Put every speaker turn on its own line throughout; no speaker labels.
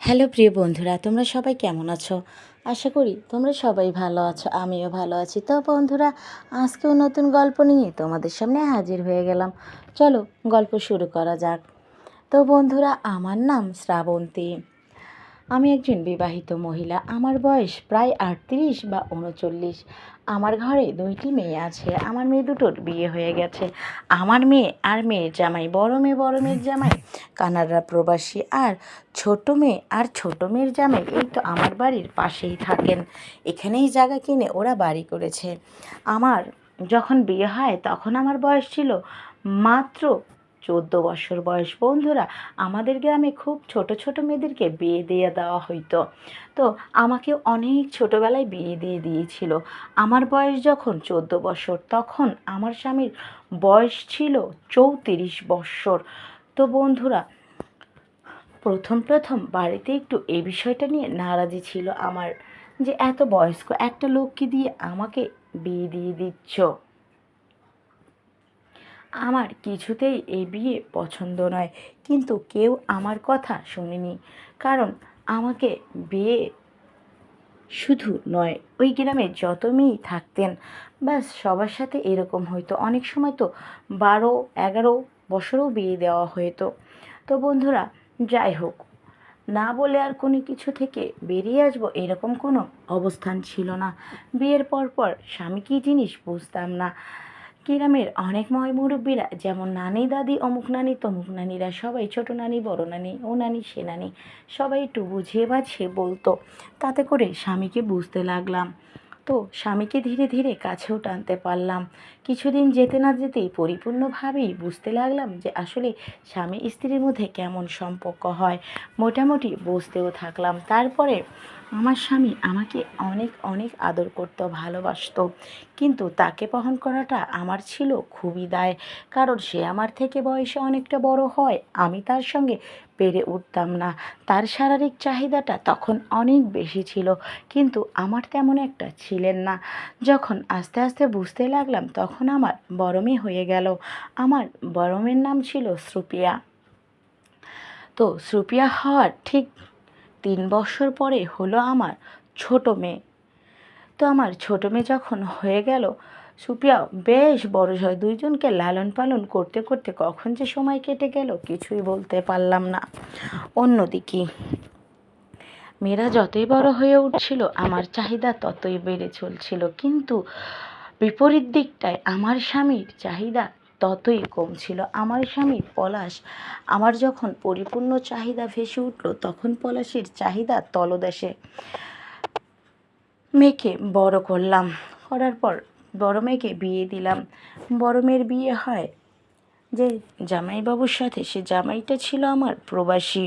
Hello প্রিয় বন্ধুরা, তোমরা সবাই কেমন আছো? আশা করি তোমরা সবাই ভালো আছো, আমিও ভালো আছি। তো বন্ধুরা, আজকেও নতুন গল্প নিয়ে তোমাদের সামনে হাজির হয়ে গেলাম। চলো গল্প শুরু করা যাক। তো বন্ধুরা, আমার নাম শ্রাবন্তী। আমি একজন বিবাহিত মহিলা। আমার বয়স প্রায় ৩৮ বা ৩৯। আমার ঘরে ২টি মেয়ে আছে। আমার মেয়ে দুটোর বিয়ে হয়ে গেছে। আমার মেয়ে আর মেয়ের জামাই, বড় মেয়ের জামাই কানাডা প্রবাসী, আর ছোট মেয়ে আর ছোট মেয়ের জামাই এই তো আমার বাড়ির পাশেই থাকেন। এখানেই জায়গা কিনে ওরা বাড়ি করেছে। আমার যখন বিয়ে হয় তখন আমার বয়স ছিল মাত্র 14 বছর বয়স। বন্ধুরা, আমাদের গ্রামে খুব ছোট ছোট মেয়েদেরকে বিয়ে দিয়ে দেওয়া হইতো। তো আমাকে অনেক ছোটোবেলায় বিয়ে দিয়ে দিয়েছিল। আমার বয়স যখন 14 বছর, তখন আমার স্বামীর বয়স ছিল 34 বছর। তো বন্ধুরা, প্রথম বাড়িতে একটু এই বিষয়টা নিয়ে নারাজি ছিল আমার, যে এত বয়স্ক একটা লোককে দিয়ে আমাকে বিয়ে দিয়ে দিচ্ছ। আমার কিছুতেই এই বিয়ে পছন্দ নয়, কিন্তু কেউ আমার কথা শোনেনি। কারণ আমাকে বিয়ে শুধু নয়, ওই গ্রামে যত মেয়েই থাকতেন, ব্যাস সবার সাথে এরকম হয়তো। অনেক সময় তো 12-11 বছরও বিয়ে দেওয়া হতো। তো বন্ধুরা, যাই হোক, না বলে আর কোনো কিছু থেকে বেরিয়ে আসবো এরকম কোনো অবস্থান ছিল না। বিয়ের পর স্বামী কী জিনিস বুঝতাম না। গ্রামের অনেক মুরব্বীরা, যেমন নানি দাদি অমুক নানি তমুক নানিরা, সবাই ছোট নানি বড় নানি ও নানি সে নানি, সবাই একটু বুঝিয়ে বাঝিয়ে বলতো। তাতে করে স্বামীকে বুঝতে লাগলাম। তো স্বামীকে ধীরে ধীরে কাছেও টানতে পারলাম। কিছুদিন যেতে না যেতেই পরিপূর্ণভাবেই বুঝতে লাগলাম যে আসলে স্বামী স্ত্রীর মধ্যে কেমন সম্পর্ক হয়। মোটামুটি বুঝতেও থাকলাম। তারপরে আমার স্বামী আমাকে অনেক অনেক আদর করতো, ভালোবাসতো। কিন্তু তাকে বহন করাটা আমার ছিল খুবই দায়। কারণ সে আমার থেকে বয়সে অনেকটা বড় হয়, আমি তার সঙ্গে পেরে উঠতাম না। তার শারীরিক চাহিদাটা তখন অনেক বেশি ছিল, কিন্তু আমার তেমন একটা ছিলেন না। যখন আস্তে আস্তে বুঝতে লাগলাম, তখন আমার বড় মেয়ে হয়ে গেল। আমার বড় মেয়ের নাম ছিল শ্রুপিয়া। তো শ্রুপিয়া হওয়ার ঠিক 3 বছর পরে হলো আমার ছোট মেয়ে। তো আমার ছোট মেয়ে যখন হয়ে গেল, সুপিয়া বেশ বড় হয়। দুইজনকে লালন পালন করতে করতে কখন যে সময় কেটে গেল কিছুই বলতে পারলাম না। অন্যদিকে মেয়েরা যতই বড় হয়ে উঠছিল, আমার চাহিদা ততই বেড়ে চলছিল। কিন্তু বিপরীত দিকটায় আমার স্বামীর চাহিদা ততই কম ছিল। আমার স্বামী পলাশ, আমার যখন পরিপূর্ণ চাহিদা ভেসে উঠল, তখন পলাশের চাহিদা তলদেশে। মেয়েকে বড় করলাম, করার পর বড় মেয়েকে বিয়ে দিলাম। বড় মেয়ের বিয়ে হয় যে জামাইবাবুর সাথে, সে জামাইটা ছিল আমার প্রবাসী।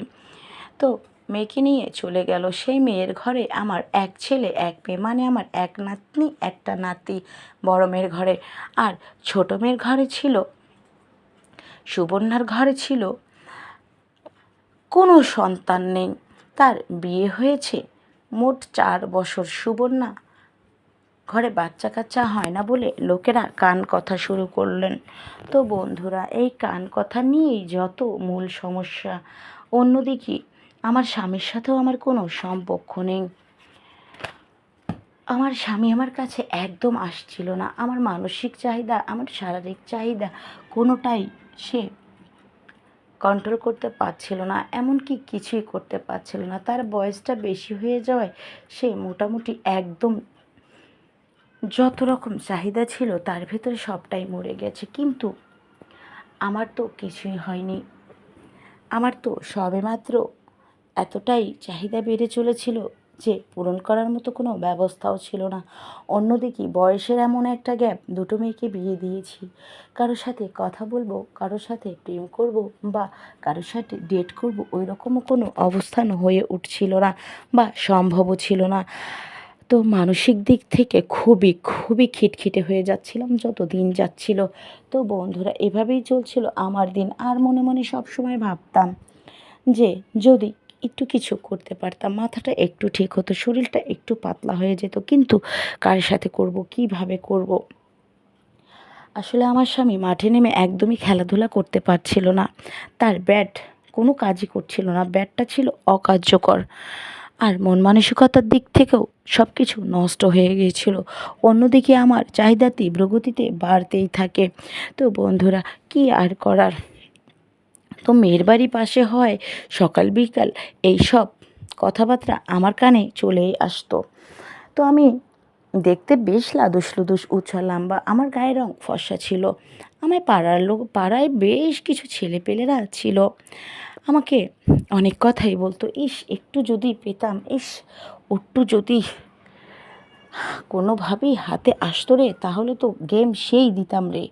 তো মেয়েকে নিয়ে চলে গেল। সেই মেয়ের ঘরে আমার এক ছেলে এক মেয়ে, মানে আমার এক নাতনি একটা নাতি বড় মেয়ের ঘরে। আর ছোট মেয়ের ঘরে ছিল, সুবর্ণার ঘরে ছিল কোনো সন্তান নেই। তার বিয়ে হয়েছে মোট 4 বছর। সুবর্ণা ঘরে বাচ্চা কাচ্চা হয় না বলে লোকেরা কান কথা শুরু করলেন। তো বন্ধুরা, এই কান কথা নিয়েই যত মূল সমস্যা। অন্যদিকে আমার স্বামীর সাথেও আমার কোনো সম্পর্ক নেই। আমার স্বামী আমার কাছে একদম আসছিল না। আমার মানসিক চাহিদা, আমার শারীরিক চাহিদা কোনোটাই সে কন্ট্রোল করতে পারছিল না, এমনকি কিছুই করতে পারছিল না। তার বয়সটা বেশি হয়ে যাওয়ায় সে মোটামুটি একদম যত রকম চাহিদা ছিল তার ভেতরে সবটাই মরে গেছে। কিন্তু আমার তো কিছুই হয়নি। আমার তো সবেমাত্র এতটাই চাহিদা বেড়ে চলেছিল যে পূরণ করার মতো কোনো ব্যবস্থাও ছিল না। অন্যদিকে বয়সের এমন একটা গ্যাপ, দুটো মেয়েকে বিয়ে দিয়েছি। কারোর সাথে কথা বলবো, কারোর সাথে প্রেম করব, বা কারোর সাথে ডেট করব, ওই রকমও কোনো অবস্থান হয়ে উঠছিল না, বা সম্ভবও ছিল না। তো মানসিক দিক থেকে খুবই খুবই খিটখিটে হয়ে যাচ্ছিলাম যত দিন যাচ্ছিল। তো বন্ধুরা, এভাবেই চলছিল আমার দিন। আর মনে মনে সব সময় ভাবতাম যে যদি একটু কিছু করতে পারতাম, মাথাটা একটু ঠিক হতো, শরীরটা একটু পাতলা হয়ে যেত। কিন্তু কার সাথে করব, কিভাবে করব? আসলে আমার স্বামী মাঠে নেমে একদমই খেলাধুলা করতে পারছিল না। তার ব্যাট কোনো কাজই করছিল না, ব্যাটটা ছিল অকার্যকর। আর মন মানসিকতার দিক থেকেও সব কিছু নষ্ট হয়ে গিয়েছিল। অন্যদিকে আমার চাহিদা তীব্র গতিতে বাড়তেই থাকে। তো বন্ধুরা, কি আর করার। তো মেয়ের বাড়ি পাশে হয়, সকাল বিকাল এইসব কথাবার্তা আমার কানে চলেই আসতো। তো আমি দেখতে বেশ লাদুস লুদুস, উঁচা লম্বা, আমার গায়ের রং ফর্সা ছিল। আমায় পাড়ায় বেশ কিছু ছেলেপেলেরা ছিল, আমাকে অনেক কথাই বলতো, ইস একটু যদি পেতাম, ইস একটু যদি কোনোভাবেই হাতে আসতো রে, তাহলে তো গেম সেই দিতাম রে।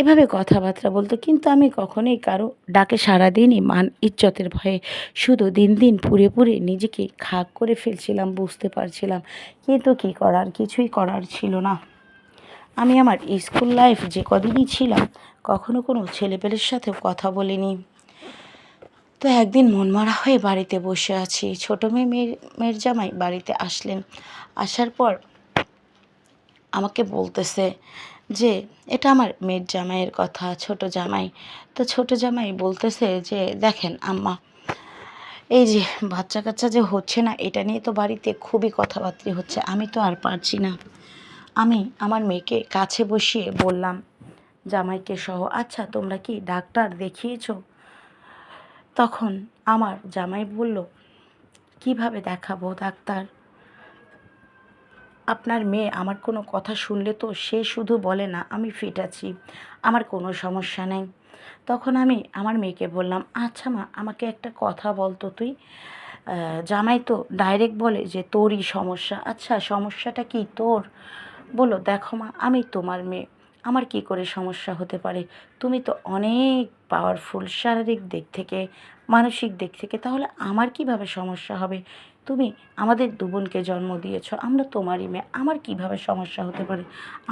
এভাবে কথাবার্তা বলতো, কিন্তু আমি কখনোই কারো ডাকে সাড়া দিইনি মান ইজ্জতের ভয়ে। শুধু দিন দিন পুড়ে পুড়ে নিজেকে খাক করে ফেলছিলাম, বুঝতে পারছিলাম, কিন্তু কী করার, কিছুই করার ছিল না। আমি আমার স্কুল লাইফ যে কদিনই ছিলাম, কখনো কোনো ছেলেপেলের সাথেও কথা বলিনি। তো একদিন মনমরা হয়ে বাড়িতে বসে আছি, ছোটো মেয়ের জামাই বাড়িতে আসলেন। আসার পর আমাকে বলতেছে যে এটা আমার মেয়ের জামাইয়ের কথা, ছোট জামাই। তো ছোট জামাই বলতেছে যে দেখেন আম্মা, এই যে বাচ্চা কাচ্চা যে হচ্ছে না, এটা নিয়ে তো বাড়িতে খুবই কথাবার্তা হচ্ছে, আমি তো আর পারছি না। আমি আমার মেয়েকে কাছে বসিয়ে বললাম জামাইকে সহ, আচ্ছা তোমরা কি ডাক্তার দেখিয়েছো? তখন আমার জামাই বলল, কিভাবে দেখাবো ডাক্তার? আপনার মেয়ে আমার কোনো কথা শুনলে তো সে শুধু বলে না আমি ফিট আছি, আমার কোনো সমস্যা নেই। তখন আমি আমার মেয়েকে বললাম, আচ্ছা মা, আমাকে একটা কথা বলতো তুই, জামাই তো ডাইরেক্ট বলে যে তোরই সমস্যা, আচ্ছা সমস্যাটা কি তোর? বলো, দেখো মা, আমি তোমার মেয়ে, আমার কি করে সমস্যা হতে পারে? তুমি তো অনেক পাওয়ারফুল শারীরিক দিক থেকে, মানসিক দিক থেকে, তাহলে আমার কিভাবে সমস্যা হবে? তুমি আমাদের দু বোনকে জন্ম দিয়েছ, আমরা তোমারই মেয়ে, আমার কিভাবে সমস্যা হতে পারে?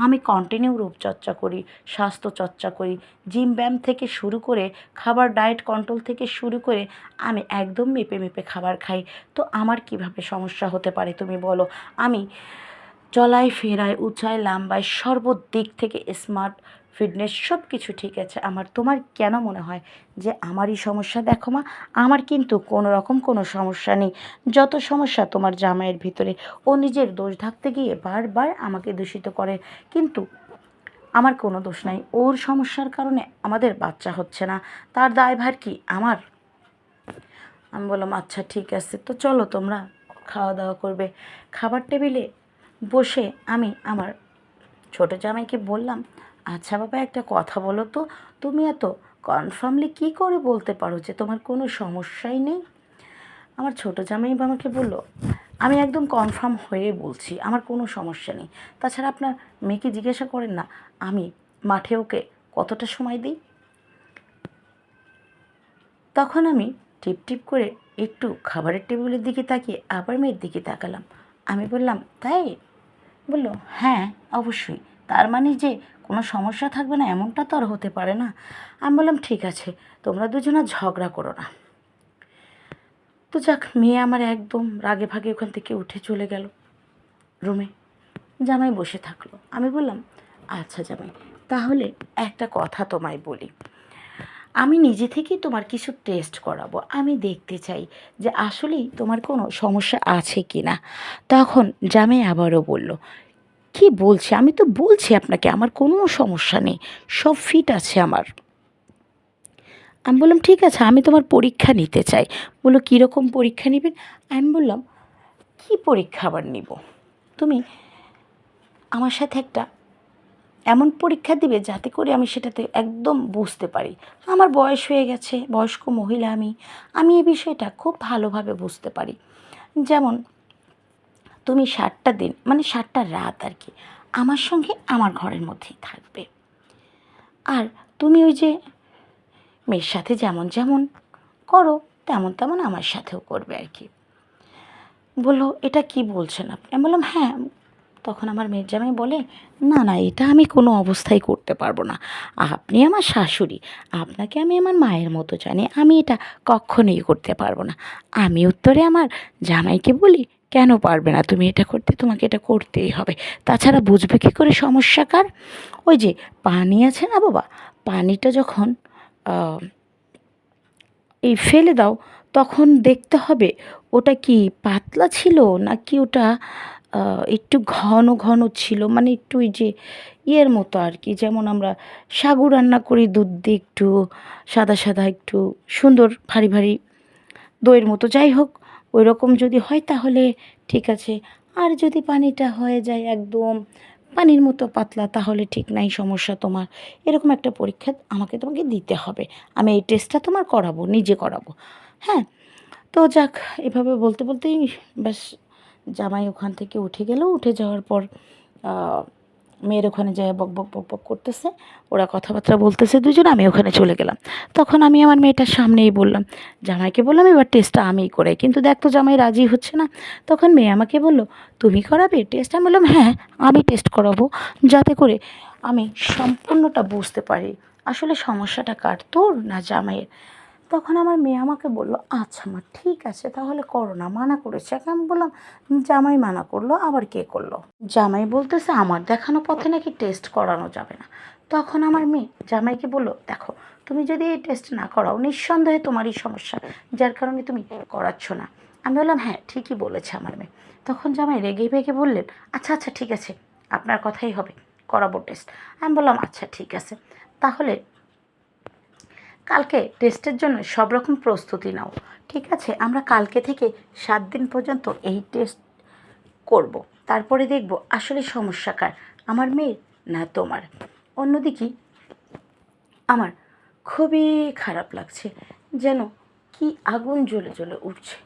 আমি কন্টিনিউ রূপচর্চা করি, স্বাস্থ্য চর্চা করি, জিম ব্যায়াম থেকে শুরু করে খাবার ডায়েট কন্ট্রোল থেকে শুরু করে আমি একদম মেপে মেপে খাবার খাই। তো আমার কিভাবে সমস্যা হতে পারে তুমি বলো? আমি চলায় ফেরায় উঁচায় লম্বায় সর্বদিক থেকে স্মার্ট, ফিটনেস সব কিছু ঠিক আছে আমার। তোমার কেন মনে হয় যে আমারই সমস্যা? দেখো মা, আমার কিন্তু কোনো রকম কোনো সমস্যা নেই। যত সমস্যা তোমার জামাইয়ের ভিতরে, ও নিজের দোষ ঢাকতে গিয়ে বারবার আমাকে দূষিত করে, কিন্তু আমার কোনো দোষ নাই। ওর সমস্যার কারণে আমাদের বাচ্চা হচ্ছে না, তার দায়ভার কি আমার? আমি বললাম আচ্ছা ঠিক আছে, তো চলো তোমরা খাওয়া দাওয়া করবে। খাবার টেবিলে বসে আমি আমার ছোটো জামাইকে বললাম, আচ্ছা বাবা, একটা কথা বলো তো, তুমি এত কনফার্মলি কী করে বলতে পারো যে তোমার কোনো সমস্যাই নেই? আমার ছোটো জামাই আমাকে বলল, আমি একদম কনফার্ম হয়ে বলছি আমার কোনো সমস্যা নেই। তাছাড়া আপনার মেয়েকে জিজ্ঞাসা করেন না আমি মাঠে ওকে কতটা সময় দিই। তখন আমি টিপ টিপ করে একটু খাবারের টেবিলের দিকে তাকিয়ে আবার মেয়ের দিকে তাকালাম। আমি বললাম, তাই? বললো, হ্যাঁ অবশ্যই, তার মানে যে কোনো সমস্যা থাকবে না এমনটা তো আর হতে পারে না। আমি বললাম ঠিক আছে, তোমরা দুজনা ঝগড়া করো না। তো যাক, মেয়ে আমার একদম রাগে ভাগে ওখান থেকে উঠে চলে গেল রুমে। জামাই বসে থাকলো। আমি বললাম, আচ্ছা জামাই, তাহলে একটা কথা তোমায় বলি, আমি নিজে থেকেই তোমার কিছু টেস্ট করাবো, আমি দেখতে চাই যে আসলেই তোমার কোনো সমস্যা আছে কি না। তখন জামাই আবারও বলল, কি বলছে? আমি তো বলছি আপনাকে আমার কোনো সমস্যা নেই, সব ফিট আছে আমার। আমি বললাম ঠিক আছে, আমি তোমার পরীক্ষা নিতে চাই। বললো, কীরকম পরীক্ষা নেবেন? আমি বললাম, কী পরীক্ষা আবার নিব? তুমি আমার সাথে একটা এমন পরীক্ষা দিবে যাতে করে আমি সেটাতে একদম বুঝতে পারি। আমার বয়স হয়ে গেছে, বয়স্ক মহিলা আমি এই বিষয়টা খুব ভালোভাবে বুঝতে পারি। যেমন তুমি 7টা দিন, মানে 7টা রাত আর কি, আমার সঙ্গে আমার ঘরের মধ্যেই থাকবে। আর তুমি ওই যে মেয়ের সাথে যেমন যেমন করো, তেমন তেমন আমার সাথেও করবে আর কি। বললো, এটা কি বলছেন আপনি? আমি বললাম হ্যাঁ। তখন আমার মেয়ের জামাই বলে, না না, এটা আমি কোনো অবস্থায় করতে পারবো না, আপনি আমার শাশুড়ি, আপনাকে আমি আমার মায়ের মতো জানি, আমি এটা কখনোই করতে পারবো না। আমি উত্তরে আমার জামাইকে বলি, কেন পারবে না তুমি এটা করতে? তোমাকে এটা করতেই হবে, তাছাড়া বুঝবে কী করে সমস্যা কার? ওই যে পানি আছে না বাবা, পানিটা যখন এই ফেলে দাও, তখন দেখতে হবে ওটা কি পাতলা ছিল নাকি ওটা একটু ঘন ঘন ছিল, মানে একটু ওই যে ইয়ের মতো আর কি, যেমন আমরা সাগু রান্না করি দুধ দিয়ে একটু সাদা সাদা একটু সুন্দর ভারী ভারী দইয়ের মতো, যাই হোক ওই রকম যদি হয় তাহলে ঠিক আছে। আর যদি পানিটা হয়ে যায় একদম পানির মতো পাতলা তাহলে ঠিক নাই, সমস্যা তোমার। এরকম একটা পরীক্ষা তোমাকে দিতে হবে। আমি এই টেস্টটা তোমার করাবো, নিজে করাবো। হ্যাঁ, তো যাক, এভাবে বলতে বলতেই ব্যাস জামাই ওখান থেকে উঠে গেল। উঠে যাওয়ার পর মেয়ের ওখানে যায় বক বক বক বক করতেছে, ওরা কথাবার্তা বলতেছে দুজন, আমি ওখানে চলে গেলাম। তখন আমি আমার মেয়েটার সামনেই বললাম, জামাইকে বললাম এবার টেস্টটা আমিই করাই, কিন্তু দেখ তো জামাই রাজি হচ্ছে না। তখন মেয়ে আমাকে বলল, তুমি করাবে টেস্ট? আমি বললাম হ্যাঁ, আমি টেস্ট করাবো, যাতে করে আমি সম্পূর্ণটা বুঝতে পারি আসলে সমস্যাটা কার, তোর না জামাইয়ের। তখন আমার মেয়ে আমাকে বলল, আচ্ছা মা ঠিক আছে তাহলে করো না, মানা করেছে। এখন আমি বললাম, জামাই মানা করলো, আবার কে করলো? জামাই বলতেছে আমার দেখানো পথে নাকি টেস্ট করানো যাবে না। তখন আমার মেয়ে জামাইকে বলল, দেখো তুমি যদি এই টেস্ট না করাও নিঃসন্দেহে তোমারই সমস্যা, যার কারণে তুমি করাচ্ছ না। আমি বললাম হ্যাঁ ঠিকই বলেছে আমার মেয়ে। তখন জামাই রেগে ভেগে বললেন, আচ্ছা আচ্ছা ঠিক আছে, আপনার কথাই হবে, করাবো টেস্ট। আমি বললাম আচ্ছা ঠিক আছে, তাহলে কালকে টেস্টের জন্য সব রকম প্রস্তুতি নাও, ঠিক আছে? আমরা কালকে থেকে 7 দিন পর্যন্ত এই টেস্ট করব। তারপরে দেখব আসলে সমস্যা কার, আমার মেয়ের না তোমার। অন্যদিকে আমার খুবই খারাপ লাগছে, যেন কি আগুন জ্বলে জ্বলে উঠছে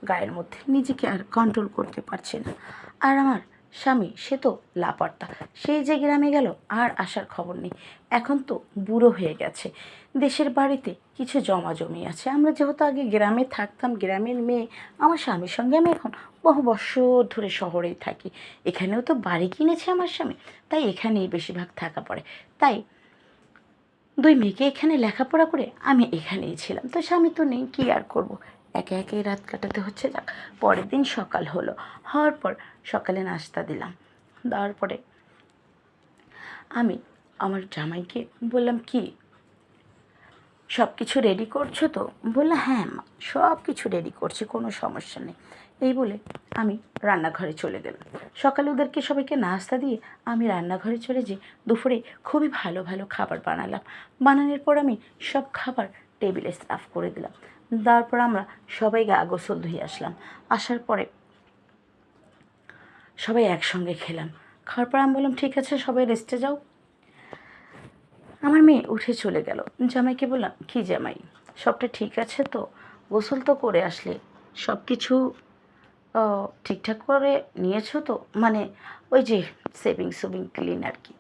গায়ের মধ্যে, নিজেকে আর কন্ট্রোল করতে পারছে না। আর আমার স্বামী সে তো লাপাত্তা, সেই যে গ্রামে গেল আর আসার খবর নেই। এখন তো বুড়ো হয়ে গেছে, দেশের বাড়িতে কিছু জমা জমি আছে। আমরা যেহেতু আগে গ্রামে থাকতাম, গ্রামের মেয়ে, আমার স্বামীর সঙ্গে আমি এখন বহু বছর ধরে শহরেই থাকি। এখানেও তো বাড়ি কিনেছে আমার স্বামী, তাই এখানেই বেশিরভাগ থাকা পড়ে। তাই 2 মেয়েকে এখানে লেখাপড়া করে আমি এখানেই ছিলাম, তো স্বামী তো নেই, কী আর করব, একে একে রাত কাটাতে হচ্ছে। যাক, পরের দিন সকাল হলো, হওয়ার পর সকালে নাস্তা দিলাম, দেওয়ার পরে আমি আমার জামাইকে বললাম, কি সব কিছু রেডি করছো তো? বললো হ্যাঁ মা, সব কিছু রেডি করছি, কোনো সমস্যা নেই। এই বলে আমি রান্নাঘরে চলে গেলাম। সকালে ওদেরকে সবাইকে নাস্তা দিয়ে আমি রান্নাঘরে চলে যেয়ে দুপুরে খুবই ভালো ভালো খাবার বানালাম। বানানোর পর আমি সব খাবার টেবিলে সার্ভ করে দিলাম। দেওয়ার পর আমরা সবাই গা গোসল ধুয়ে আসলাম। আসার পরে সবাই একসঙ্গে খেলাম। খাওয়ার পর আমি বললাম, ঠিক আছে সবাই রেস্টে যাও। আমার মেয়ে উঠে চলে গেল। জামাইকে বললাম, কি জামাই, সবটা ঠিক আছে তো? গোসল তো করে আসলে, সব কিছু ঠিকঠাক করে নিয়েছো তো? মানে ওই যে সেভিং ক্লিন আর কি।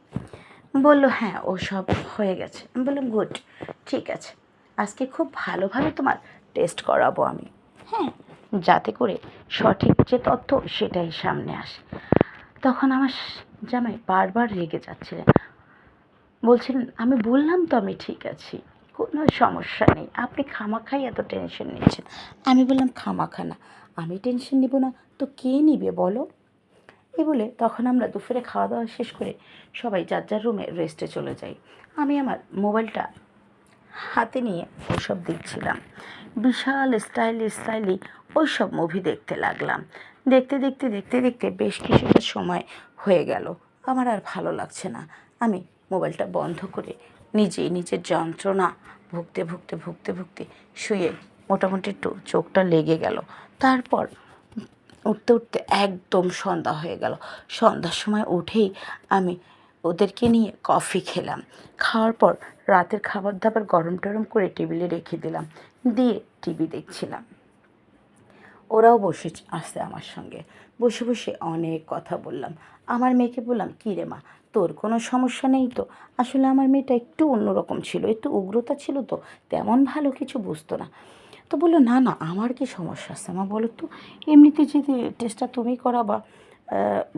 বললো হ্যাঁ ও সব হয়ে গেছে। আমি বললাম গুড, ঠিক আছে, আজকে খুব ভালোভাবে তোমার টেস্ট করাবো আমি, হ্যাঁ, যাতে করে সঠিক যে তথ্য সেটাই সামনে আসে। তখন আমার জামাই বারবার রেগে যাচ্ছিলেন, বলছিলেন, আমি বললাম তো আমি ঠিক আছি, কোনো সমস্যা নেই, আপনি খামাখাই এত টেনশন নিচ্ছেন। আমি বললাম খামাখা না, আমি টেনশন নিব না তো কে নিবে বলো? এই বলে তখন আমরা দুপুরে খাওয়া দাওয়া শেষ করে সবাই যার যার রুমে রেস্টে চলে যাই। আমি আমার মোবাইলটা হাতে নিয়ে ওসব দেখছিলাম, বিশাল স্টাইলি ওইসব মুভি দেখতে লাগলাম। দেখতে দেখতে দেখতে দেখতে বেশ কিছুটা সময় হয়ে গেল, আমার আর ভালো লাগছে না। আমি মোবাইলটা বন্ধ করে নিজেই নিজের যন্ত্রণা ভুগতে শুয়ে মোটামুটি একটু চোখটা লেগে গেল। তারপর উঠতে উঠতে একদম সন্ধ্যা হয়ে গেল। সন্ধ্যার সময় উঠেই আমি ওদেরকে নিয়ে কফি খেলাম। খাওয়ার পর রাতের খাবার দাবার গরম টরম করে টেবিলে রেখে দিলাম, দিয়ে টিভি দেখছিলাম। ওরাও বসে আসছে আমার সঙ্গে, বসে বসে অনেক কথা বললাম। আমার মেয়েকে বললাম, কী রে মা, তোর কোনো সমস্যা নেই তো? আসলে আমার মেয়েটা একটু অন্যরকম ছিল, একটু উগ্রতা ছিল, তো তেমন ভালো কিছু বুঝতো না। তো বললো, না না আমার কি সমস্যা আছে মা বলো তো? এমনিতে যদি টেস্টটা তুমি করাবা,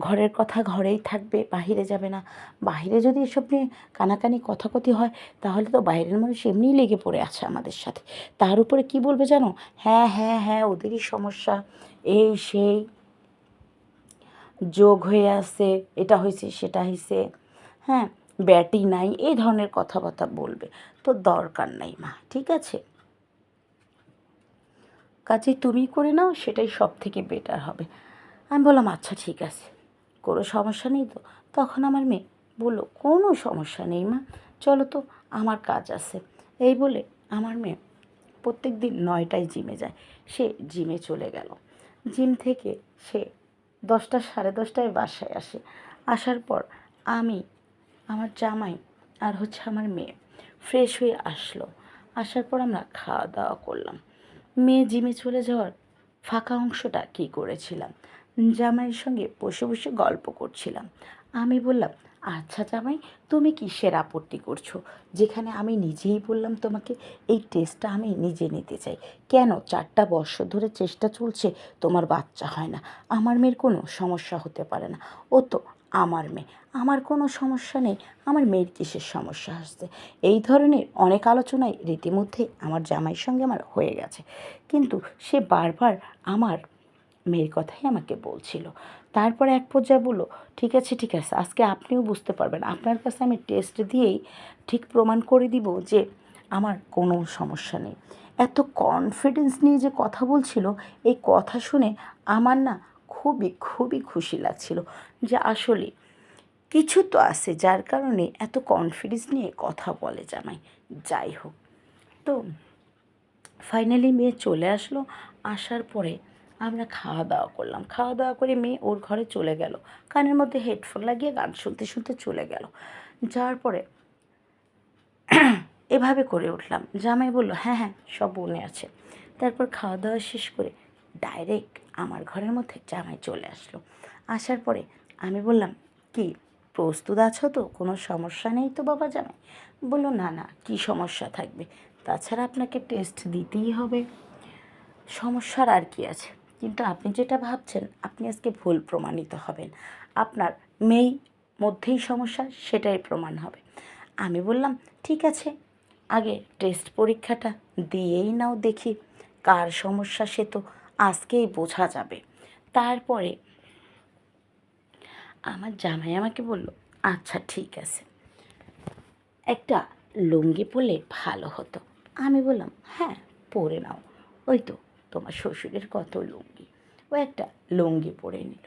ঘরের কথা ঘরেই থাকবে, বাহিরে যাবে না। বাহিরে যদি এসব নিয়ে কানাকানি কথাকথি হয় তাহলে তো বাইরের মানুষ এমনিই লেগে পড়ে আছে আমাদের সাথে। তার উপরে কি বলবে জানো? হ্যাঁ হ্যাঁ হ্যাঁ ওদেরই সমস্যা, এই সেই যোগ হয়ে আছে, এটা হয়েছে সেটা হয়েছে, হ্যাঁ ব্যাটি নাই, এই ধরনের কথাবার্তা বলবে। তো দরকার নাই মা, ঠিক আছে? কাজে তুমি করে নাও, সেটাই সব থেকে বেটার হবে। আমি বললাম আচ্ছা ঠিক আছে, কোনো সমস্যা নেই তো। তখন আমার মেয়ে বললো কোনো সমস্যা নেই মা, চলো তো, আমার কাজ আছে। এই বলে আমার মেয়ে প্রত্যেক দিন 9টায় জিমে যায়। সে জিমে চলে গেল। জিম থেকে সে 10টা, 10:30টায় বাসায় আসে। আসার পর আমি, আমার জামাই আর আমার মেয়ে ফ্রেশ হয়ে আসলো। আসার পর আমরা খাওয়া দাওয়া করলাম। মেয়ে জিমে চলে যাওয়ার ফাঁকা অংশটা কী করেছিলাম, জামাইয়ের সঙ্গে বসে বসে গল্প করছিলাম। আমি বললাম আচ্ছা জামাই, তুমি কিসের আপত্তি করছো, যেখানে আমি নিজেই বললাম তোমাকে এই টেস্টটা আমি নিজে নিতে চাই। কেন 4টা বছর ধরে চেষ্টা চলছে, তোমার বাচ্চা হয় না? আমার মেয়ের কোনো সমস্যা হতে পারে না, ও তো আমার মেয়ে, আমার কোনো সমস্যা নেই, আমার মেয়ের কিসের সমস্যা আসছে? এই ধরনের অনেক আলোচনায় রীতিমধ্যে আমার জামাইয়ের সঙ্গে আমার হয়ে গেছে। কিন্তু সে বারবার আমার মেয়ের কথাই আমাকে বলছিল। তারপরে এক পর্যায়ে বললো ঠিক আছে ঠিক আছে, আজকে আপনিও বুঝতে পারবেন, আপনার কাছে আমি টেস্ট দিয়েই ঠিক প্রমাণ করে দিব যে আমার কোনো সমস্যা নেই। এত কনফিডেন্স নিয়ে যে কথা বলছিল, এই কথা শুনে আমার না খুবই খুবই খুশি লাগছিল যে আসলে কিছু তো আছে যার কারণে এত কনফিডেন্স নিয়ে কথা বলে জামাই। যাই হোক, তো ফাইনালি মেয়ে চলে আসলো। আসার পরে আমরা খাওয়া দাওয়া করলাম। খাওয়া দাওয়া করে মেয়ে ওর ঘরে চলে গেল, কানের মধ্যে হেডফোন লাগিয়ে গান শুনতে শুনতে চলে গেল। যাওয়ার পরে এভাবে করে উঠলাম। জামাই বলল হ্যাঁ হ্যাঁ সব মনে আছে। তারপর খাওয়া দাওয়া শেষ করে ডাইরেক্ট আমার ঘরের মধ্যে জামাই চলে আসলো। আসার পরে আমি বললাম কি প্রস্তুত আছো তো, কোনো সমস্যা নেই তো বাবা জামাই? বললো না না, কী সমস্যা থাকবে, তাছাড়া আপনাকে টেস্ট দিতেই হবে, সমস্যার আর কি আছে? কিন্তু আপনি যেটা ভাবছেন আপনি আজকে ভুল প্রমাণিত হবেন, আপনার মেয়ের মধ্যেই সমস্যা, সেটাই প্রমাণ হবে। আমি বললাম ঠিক আছে, আগে টেস্ট পরীক্ষাটা দিয়েই নাও, দেখি কার সমস্যা সে তো আজকেই বোঝা যাবে। তারপরে আমার জামাই আমাকে বলল আচ্ছা ঠিক আছে, একটা লুঙ্গি পরলে ভালো হতো। আমি বললাম হ্যাঁ পরে নাও, ওই তো তোমার শ্বশুরের কত লুঙ্গি। ও একটা লুঙ্গি পরে নিল,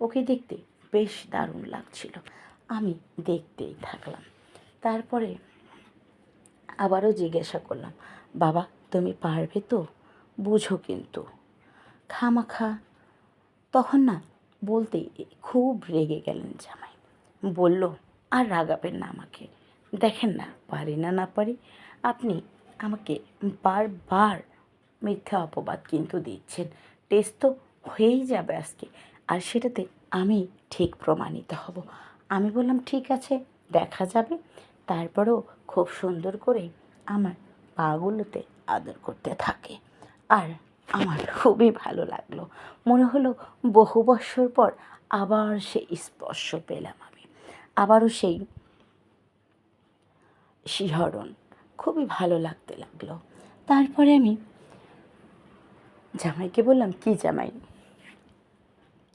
ওকে দেখতে বেশ দারুণ লাগছিল। আমি দেখতেই থাকলাম। তারপরে আবারও জিজ্ঞাসা করলাম বাবা তুমি পারবে তো, বুঝো কিন্তু খামাখা। তখন না বলতেই খুব রেগে গেলেন জামাই। বলল আর রাগাবেন না আমাকে, দেখেন না পারি না না পারি, আপনি আমাকে বারবার মিথ্যা অপবাদ কিন্তু দিচ্ছেন। টেস্ট তো হয়েই যাবে আজকে, আর সেটাতে আমি ঠিক প্রমাণিত হব। আমি বললাম ঠিক আছে দেখা যাবে। তারপরেও খুব সুন্দর করে আমার পাগুলোতে আদর করতে থাকে, আর আমার খুবই ভালো লাগলো। মনে হলো বহু বৎসর পর আবার সেই স্পর্শ পেলাম আমি, আবারও সেই শিহরণ, খুবই ভালো লাগতে লাগলো। তারপরে আমি জামাইকে বললাম কি জামাই,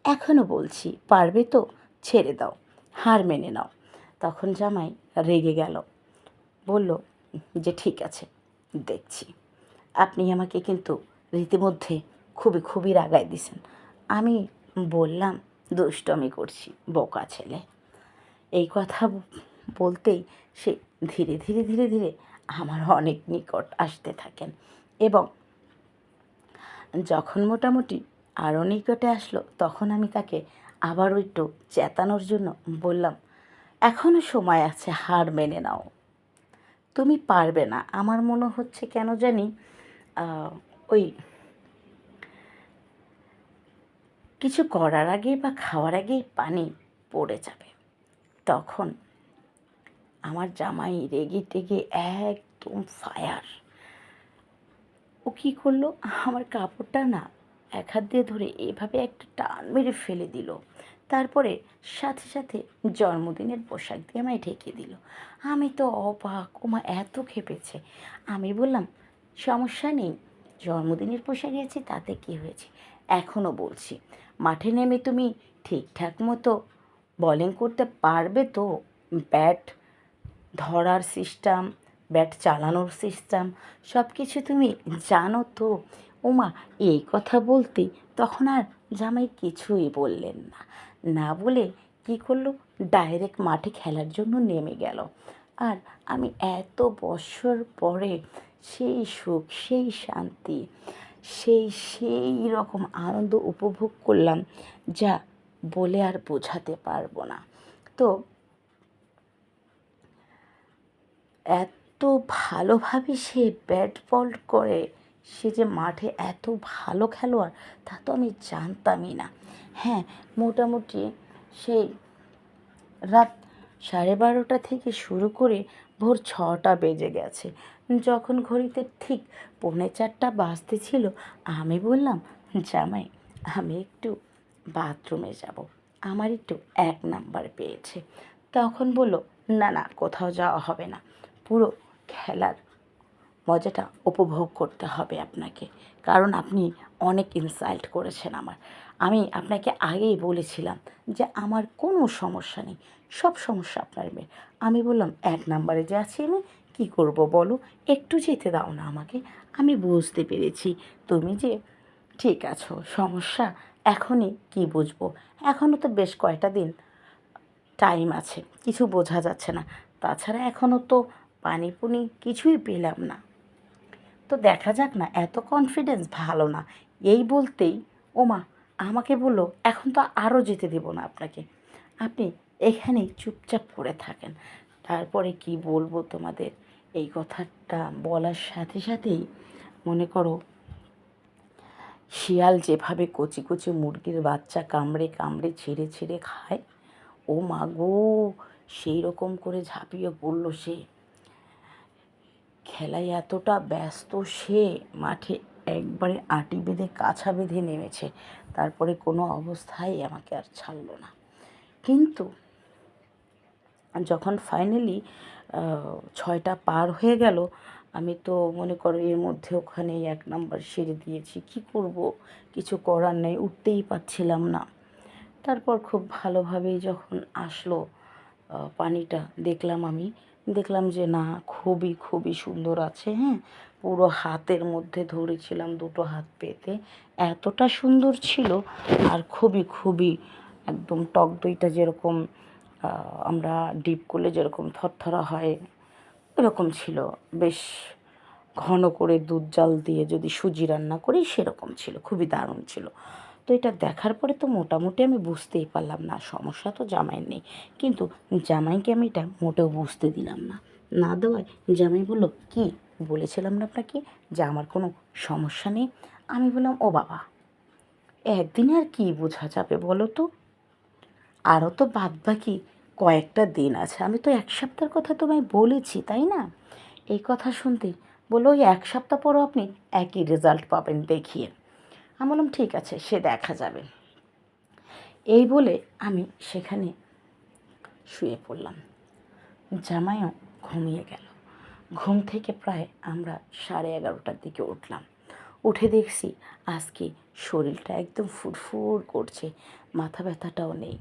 এখনও বলছি পারবে তো, ছেড়ে দাও, হার মেনে নাও। তখন জামাই রেগে গেল, বলল যে ঠিক আছে দেখছি। আপনি আমাকে কিন্তু রীতিমধ্যে খুবই খুবই রাগায় দিছেন। আমি বললাম দুষ্টমি করছি, বোকা ছেলে। এই কথা বলতেই সে ধীরে ধীরে ধীরে ধীরে আমার অনেক নিকট আসতে থাকেন, এবং যখন মোটামুটি আরও নিকটে আসলো তখন আমি তাকে আবারও একটু চেতানোর জন্য বললাম এখনও সময় আছে, হার মেনে নাও, তুমি পারবে না। আমার মনে হচ্ছে কেন জানি ওই কিছু করার আগেই বা খাওয়ার আগেই পানি পড়ে যাবে। তখন আমার জামাই রেগে টেগে একদম ফায়ার। ও কী করলো, আমার কাপড়টা না এক হাত দিয়ে ধরে এভাবে একটা টান মেরে ফেলে দিল। তারপরে সাথে সাথে জন্মদিনের পোশাক দিয়ে আমায় ঢেকে দিল। আমি তো অবাক, ওমা এত খেপেছে। আমি বললাম সমস্যা নেই, জন্মদিনের পোশাকে আছি তাতে কী হয়েছে। এখনও বলছি মাঠে নেমে তুমি ঠিকঠাক মতো বোলিং করতে পারবে তো? ব্যাট ধরার সিস্টেম, ব্যাট চালানোর সিস্টেম সব কিছু তুমি জানো তো? ওমা, এই কথা বলতেই তখন আর জামাই কিছুই বললেন না। না বলে কী করলো, ডাইরেক্ট মাঠে খেলার জন্য নেমে গেল। আর আমি এত বছর পরে সেই সুখ, সেই শান্তি, সেই রকম আনন্দ উপভোগ করলাম, যা বলে আর বোঝাতে পারবো না। তো এত ভালোভাবে সে ব্যাট বল করে, সে যে মাঠে এত ভালো খেলোয়াড় তা তো আমি জানতামই না। হ্যাঁ, মোটামুটি সেই রাত 12:30 থেকে শুরু করে ভোর 6টা বেজে গেছে। যখন ঘড়িতে ঠিক 3:45 বাজতে ছিল, আমি বললাম, জামাই, আমি একটু বাথরুমে যাব, আমার একটু 1 নাম্বার পেয়েছে। তখন বলল, না না, কোথাও যাওয়া হবে না, পুরো খেলার মজাটা উপভোগ করতে হবে আপনাকে, কারণ আপনি অনেক ইনসাল্ট করেছেন আমার। আমি আপনাকে আগেই বলেছিলাম যে আমার কোনো সমস্যা নেই, সব সমস্যা আপনার মেয়ে। আমি বললাম, 1 নাম্বারে যে আছি আমি, কী করব বলো, একটু যেতে দাও না আমাকে। আমি বুঝতে পেরেছি তুমি যে ঠিক আছো, সমস্যা এখনই কি বুঝবো, এখনও তো বেশ কয়টা দিন টাইম আছে, কিছু বোঝা যাচ্ছে না। তাছাড়া এখনও তো পানি পুনি কিছুই পেলাম না। তো দেখা যাক না, এত কনফিডেন্স ভালো না। এই বলতেই ওমা আমাকে বললো, এখন তো আরও যেতে দেবো না আপনাকে, আপনি এখানেই চুপচাপ করে থাকেন। তারপরে কি বলবো তোমাদের, এই কথাটা বলার সাথে সাথেই মনে করো শিয়াল যেভাবে কচি কচি মুরগির বাচ্চা কামড়ে কামড়ে ছিঁড়ে ছিঁড়ে খায়, ও মা গো, সেই রকম করে ঝাঁপিয়ে পড়ল সে। খেলায় এতটা ব্যস্ত সে, মাঠে একবারে আঁটি বেঁধে কাছা বেঁধে নেমেছে। তারপরে কোনো অবস্থায় আমাকে আর ছাড়লো না। কিন্তু যখন ফাইনালি 6টা পার হয়ে গেল, আমি তো মনে করো এর মধ্যে ওখানে 1 নাম্বার সেরে দিয়েছি, কি করব, কিছু করার নেই, উঠতেই পারছিলাম না। তারপর খুব ভালোভাবেই যখন আসলো পানিটা, দেখলাম যে না, খুবই খুবই সুন্দর আছে। হ্যাঁ, পুরো হাতের মধ্যে ধরেছিলাম, দুটো হাত পেতে এতটা সুন্দর ছিল। আর খুবই খুবই একদম টক দইটা যেরকম আমরা ডিপ করলে যেরকম থরথরা হয়, এরকম ছিল। বেশ ঘন করে দুধ জাল দিয়ে যদি সুজি রান্না করি সেরকম ছিল, খুবই দারুণ ছিল। তো এটা দেখার পরে তো মোটামুটি আমি বুঝতেই পারলাম না, সমস্যা তো জামাইয়ের নেই। কিন্তু জামাইকে আমি এটা মোটেও বুঝতে দিলাম না। না দেওয়ায় জামাই বললো, কি বলেছিলাম না আপনাকে যে আমার কোনো সমস্যা নেই। আমি বললাম, ও বাবা, একদিনে আর কি বোঝা যাবে বলো তো, আরও তো বাদবাকি কয়েকটা দিন আছে। আমি তো 1 সপ্তাহের কথা তোমায় বলেছি, তাই না? এই কথা শুনতেই বললো, ওই 1 সপ্তাহ পরও আপনি একই রেজাল্ট পাবেন দেখিয়ে। আমি বললাম, ঠিক আছে, সে দেখা যাবে। এই বলে আমি সেখানে শুয়ে পড়লাম। জামাইও ঘুমিয়ে গেল। ঘুম থেকে প্রায় আমরা 11:30টার দিকে উঠলাম। উঠে দেখছি আজকে শরীরটা একদম ফুরফুর করছে, মাথা ব্যথাটাও নেই।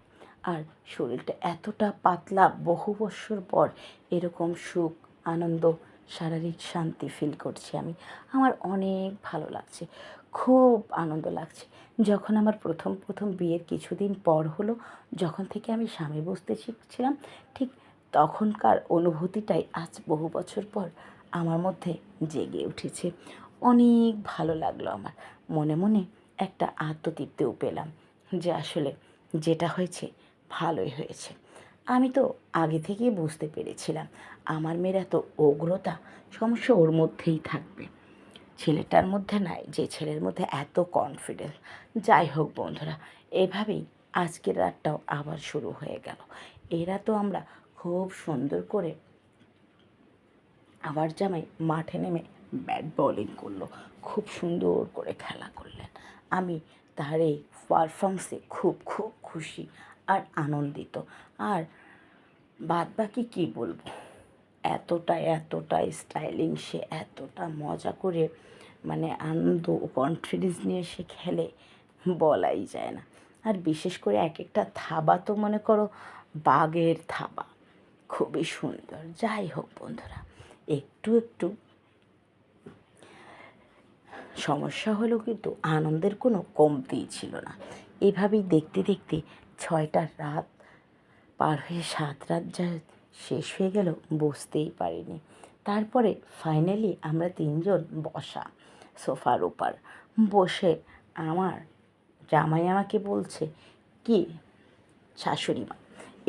আর শরীরটা এতটা পাতলা, বহু বছর পর এরকম সুখ, আনন্দ, শারীরিক শান্তি ফিল করছি আমি। আমার অনেক ভালো লাগছে, খুব আনন্দ লাগছে। যখন আমার প্রথম প্রথম বিয়ের কিছুদিন পর হলো, যখন থেকে আমি স্বামী বুঝতে শিখছিলাম, ঠিক তখনকার অনুভূতিটাই আজ বহু বছর পর আমার মধ্যে জেগে উঠেছে। অনেক ভালো লাগলো আমার, মনে মনে একটা আত্মতৃপ্তিও পেলাম যে আসলে যেটা হয়েছে ভালোই হয়েছে। আমি তো আগে থেকেই বুঝতে পেরেছিলাম আমার মেয়ের এত উগ্রতা, সমস্যা ওর মধ্যেই থাকবে, ছেলেটার মধ্যে নাই, যে ছেলের মধ্যে এত কনফিডেন্স। যাই হোক বন্ধুরা, এভাবেই আজকের রাতটাও আবার শুরু হয়ে গেল। এরা তো আমরা খুব সুন্দর করে, আবার জামাই মাঠে নেমে ব্যাট বলিং করলো, খুব সুন্দর করে খেলা করলেন। আমি তার এই পারফরমেন্সে খুব খুব খুশি আর আনন্দিত। আর বাদ বাকি কী বলবো, এতটা স্টাইলিং, সে এতটা মজা করে, মানে আনন্দ ও কনফিডেন্স নিয়ে সে খেলে, বলাই যায় না। আর বিশেষ করে এক একটা থাবা তো মনে করো বাঘের থাবা, খুবই সুন্দর। যাই হোক বন্ধুরা, একটু একটু সমস্যা হলো কিন্তু আনন্দের কোনো কমতিই ছিল না। এভাবেই দেখতে দেখতে 6টা রাত পার হয়ে 7 রাত যা শেষ হয়ে গেল বুঝতেই পারিনি। তারপরে ফাইনালি আমরা 3জন বসা সোফার উপর বসে আমার জামাই আমাকে বলছে, কি শাশুড়ি মা,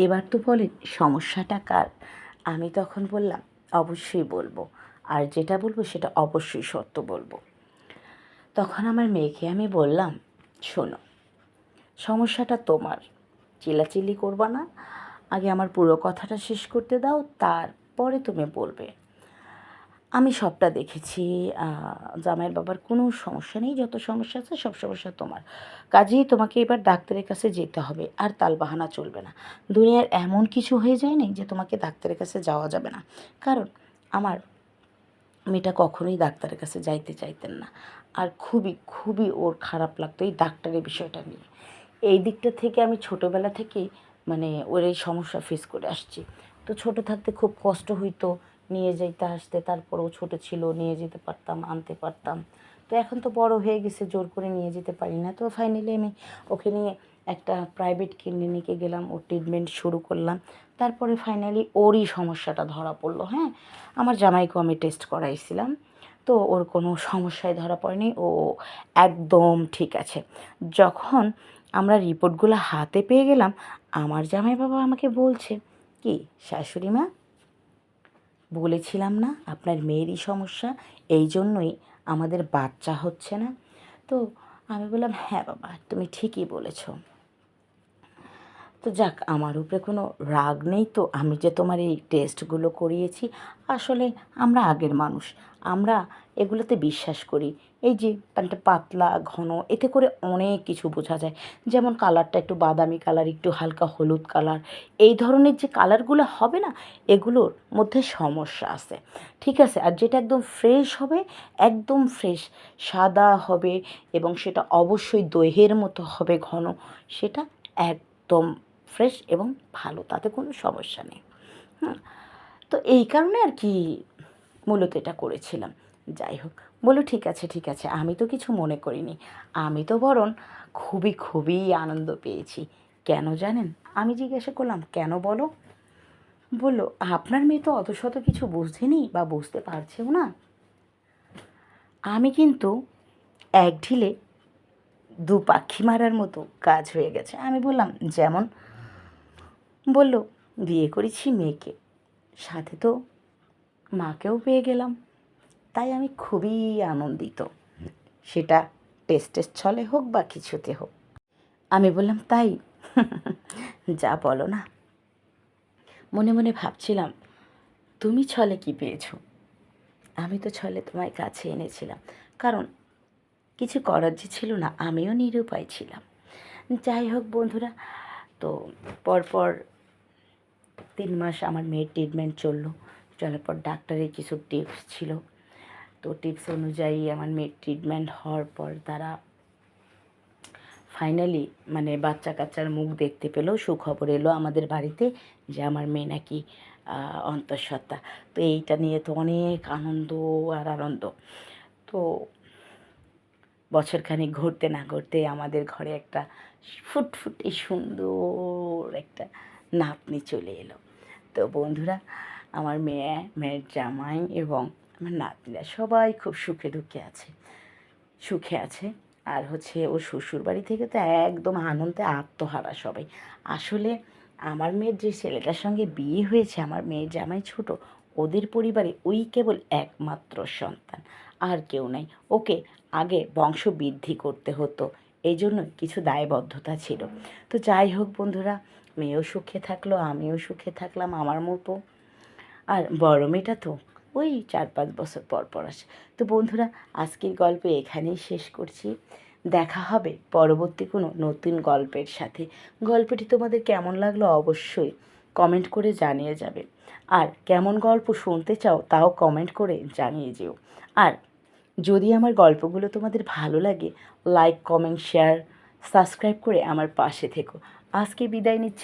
এবার তো বলেন সমস্যাটা কার? আমি তখন বললাম, অবশ্যই বলবো, আর যেটা বলবো সেটা অবশ্যই সত্য বলবো। তখন আমার মেয়েকে আমি বললাম, শোনো, সমস্যাটা তোমার, চিল্লাচিল্লি করবা না, আগে আমার পুরো কথাটা শেষ করতে দাও, তারপরে তুমি বলবে। আমি সবটা দেখেছি, জামাইয়ের বাবার কোনো সমস্যা নেই, যত সমস্যা আছে সব সমস্যা তোমার, কাজেই তোমাকে এবার ডাক্তারের কাছে যেতে হবে, আর তালবাহানা চলবে না। দুনিয়ার এমন কিছু হয়ে যায়নি যে তোমাকে ডাক্তারের কাছে যাওয়া যাবে না। কারণ আমার মেয়েটা কখনোই ডাক্তারের কাছে যাইতে চাইতেন না, আর খুবই খুবই ওর খারাপ লাগতো এই ডাক্তারের বিষয়টা নিয়ে। এই দিকটা থেকে আমি ছোটোবেলা থেকেই মানে ওর এই সমস্যা ফেস করে আসছি। তো ছোটো থাকতে খুব কষ্ট হইতো নিয়ে যাইতে আসতে, তারপরেও ছোটো ছিল, নিয়ে যেতে পারতাম, আনতে পারতাম। তো এখন তো বড় হয়ে গেছে, জোর করে নিয়ে যেতে পারি না। তো ফাইনালি আমি ওকে নিয়ে একটা প্রাইভেট ক্লিনিকে গেলাম, ওর ট্রিটমেন্ট শুরু করলাম। তারপরে ফাইনালি ওরই সমস্যাটা ধরা পড়লো। হ্যাঁ, আমার জামাইকেও আমি টেস্ট করাইছিলাম, তো ওর কোনো সমস্যায় ধরা পড়েনি, ও একদম ঠিক আছে। যখন আমরা রিপোর্টগুলো হাতে পেয়ে গেলাম, আমার জামাই বাবা আমাকে বলছে, কি শাশুড়ি মা, বলেছিলাম না আপনার মেয়েরই সমস্যা, এই জন্যই আমাদের বাচ্চা হচ্ছে না। তো আমি বললাম, হ্যাঁ বাবা, তুমি ঠিকই বলেছো। তো যাক, আমার উপরে কোনো রাগ নেই তো, আমি যে তোমার এই টেস্টগুলো করিয়েছি, আসলে আমরা আগের মানুষ, আমরা এগুলোতে বিশ্বাস করি। এই যে একটা পাতলা ঘন, এতে করে অনেক কিছু বোঝা যায়। যেমন কালারটা একটু বাদামি কালার, একটু হালকা হলুদ কালার, এই ধরনের যে কালারগুলো হবে না, এগুলোর মধ্যে সমস্যা আছে। ঠিক আছে, আর যেটা একদম ফ্রেশ হবে, একদম ফ্রেশ সাদা হবে, এবং সেটা অবশ্যই দইয়ের মতো হবে ঘন, সেটা একদম ফ্রেশ এবং ভালো, তাতে কোনো সমস্যা নেই। হুম, তো এই কারণে আর কি মূলত এটা করেছিলাম। যাই হোক, বললো ঠিক আছে ঠিক আছে, আমি তো কিছু মনে করিনি, আমি তো বরং খুবই খুবই আনন্দ পেয়েছি। কেন জানেন? আমি জিজ্ঞাসা করলাম, কেন বলো? বললো, আপনার মেয়ে তো অত শত কিছু বুঝেনি বা বুঝতে পারছেও না, আমি কিন্তু এক ঢিলে দু পাখি মারার মতো কাজ হয়ে গেছে। আমি বললাম, যেমন? বলল, বিয়ে করেছি মেয়েকে, সাথে তো মাকেও পেয়ে গেলাম, তাই আমি খুবই আনন্দিত, সেটা টেস্টের ছলে হোক বা কিছুতে হোক। আমি বললাম, তাই? যা বলো না। মনে মনে ভাবছিলাম, তুমি ছলে কি পেয়েছো? আমি তো ছলে তোমায় কাছে এনেছিলাম, কারণ কিছু করার যে ছিল না, আমিও নিরুপায় ছিলাম। যাই হোক বন্ধুরা, তো পরপর 3 মাস আমার মেয়ের ট্রিটমেন্ট চললো। চলার পর ডাক্তারের কিছু টিপস ছিল, তো টিপস অনুযায়ী আমার মেয়ের ট্রিটমেন্ট হওয়ার পর তারা ফাইনালি মানে বাচ্চা কাচ্চার মুখ দেখতে পেলেও সুখবর এলো আমাদের বাড়িতে, যে আমার মেয়ে নাকি অন্তঃসত্ত্বা। তো এইটা নিয়ে তো অনেক আনন্দ আর আনন্দ। তো বছরখানেক ঘুরতে না ঘুরতে আমাদের ঘরে একটা ফুটফুটে সুন্দর একটা নাতনি চলে এলো। তো বন্ধুরা, আমার মেয়ের জামাই এবং আমার নাতনিরা সবাই খুব সুখে দুঃখে আছে, সুখে আছে। আর হচ্ছে ওর শ্বশুর বাড়ি থেকে তো একদম আনন্দে আত্মহারা সবাই। আসলে আমার মেয়ের যে ছেলেটার সঙ্গে বিয়ে হয়েছে, আমার মেয়ের জামাই ছোট, ওদের পরিবারে ওই কেবল একমাত্র সন্তান, আর কেউ নাই। ওকে আগে বংশ বৃদ্ধি করতে হতো, এই জন্য কিছু দায়বদ্ধতা ছিল। তো যাই হোক বন্ধুরা, মেয়েও সুখে থাকলো, আমিও সুখে থাকলাম আমার মতো। আর বড় মেয়েটা তো ওই 4-5 বছর পর পর আসে। তো বন্ধুরা, আজকের গল্প এখানেই শেষ করছি। দেখা হবে পরবর্তী কোনো নতুন গল্পের সাথে। গল্পটি তোমাদের কেমন লাগলো অবশ্যই কমেন্ট করে জানিয়ে যাবে। আর কেমন গল্প শুনতে চাও তাও কমেন্ট করে জানিয়ে যেও। আর যদি আমার গল্পগুলো তোমাদের ভালো লাগে, লাইক, কমেন্ট, শেয়ার, সাবস্ক্রাইব করে আমার পাশে থেকো। আজকে বিদায় নিচ্ছি।